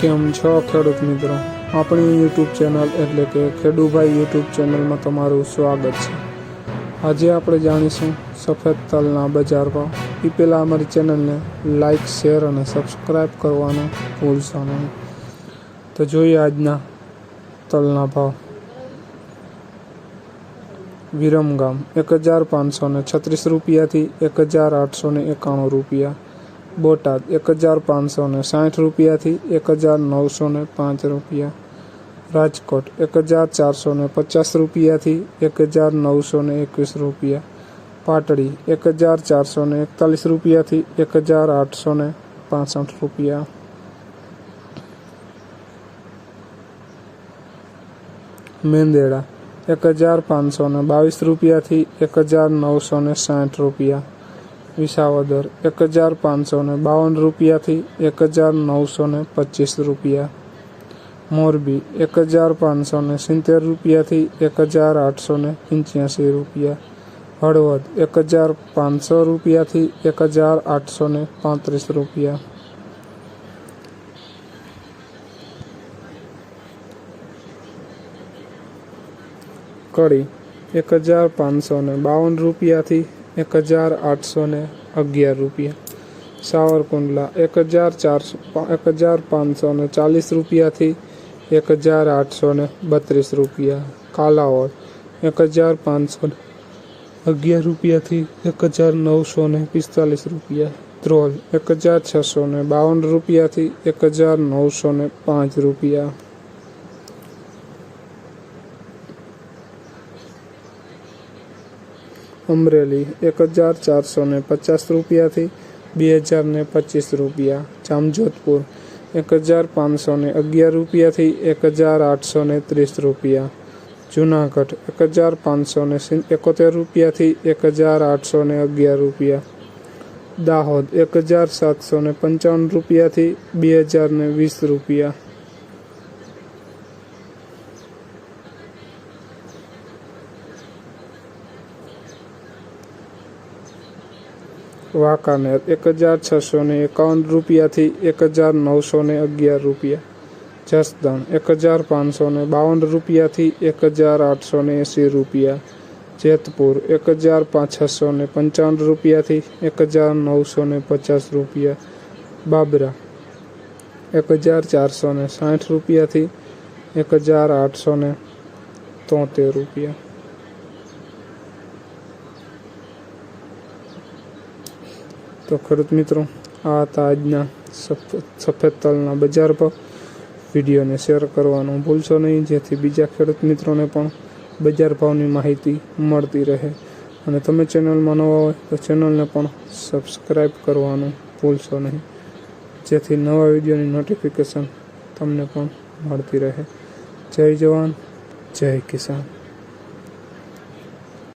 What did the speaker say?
કેમ છો ખેડૂત મિત્રો? આપણી યુટ્યુબ ચેનલ એટલે કે ખેડૂભાઈ યુટ્યુબ ચેનલમાં તમારું સ્વાગત છે. આજે આપણે જાણીશું સફેદ તલના બજાર ભાવ. એ પહેલાં અમારી ચેનલને લાઇક, શેર અને સબસ્ક્રાઈબ કરવાનું ભૂલશો નહીં. તો જોઈએ આજના તલના ભાવ. વિરમગામ 1536 રૂપિયાથી 1891 રૂપિયા. બોટાદ 1560 રૂપિયાથી 1905 રૂપિયા. રાજકોટ 1450 રૂપિયાથી 1921 રૂપિયા. પાટડી 1441 રૂપિયાથી 1865 રૂપિયા. મેંદેડા 1522 રૂપિયાથી 1960 રૂપિયા. વિસાવદર 1552 રૂપિયાથી 1925 રૂપિયા. મોરબી 1570 રૂપિયાથી 1885 રૂપિયા. હળવદ 1500 રૂપિયાથી 1835 રૂપિયા. કડી 1552 રૂપિયાથી 1811 રૂપિયા. સાવરકુંડલા 1540 રૂપિયાથી 1832 રૂપિયા. કાલાવડ 1511 રૂપિયાથી 1945 રૂપિયા. ધ્રોલ 1652 રૂપિયાથી 1905 રૂપિયા. અમરેલી 1450 રૂપિયાથી 2025 રૂપિયા. જામજોધપુર 1511 રૂપિયાથી 1830 રૂપિયા. જૂનાગઢ 1571 રૂપિયાથી 1811 રૂપિયા. દાહોદ 1755 રૂપિયાથી 2020 રૂપિયા. વાંકાનેર 1651 રૂપિયાથી 1911 રૂપિયા. જસદણ 1552 રૂપિયાથી 1880 રૂપિયા. જેતપુર 1655 રૂપિયાથી 1950 રૂપિયા. બાબરા 1460 રૂપિયાથી 1873 રૂપિયા. તો ખેડૂત મિત્રો, આ હતા આજના સફેદ તલના બજાર ભાવ. વિડીયોને શેર કરવાનું ભૂલશો નહીં, જેથી બીજા ખેડૂત મિત્રોને પણ બજાર ભાવની માહિતી મળતી રહે. અને તમે ચેનલમાં નવા હોય તો ચેનલને પણ સબસ્ક્રાઈબ કરવાનું ભૂલશો નહીં, જેથી નવા વિડીયોની નોટિફિકેશન તમને પણ મળતી રહે. જય જવાન, જય કિસાન.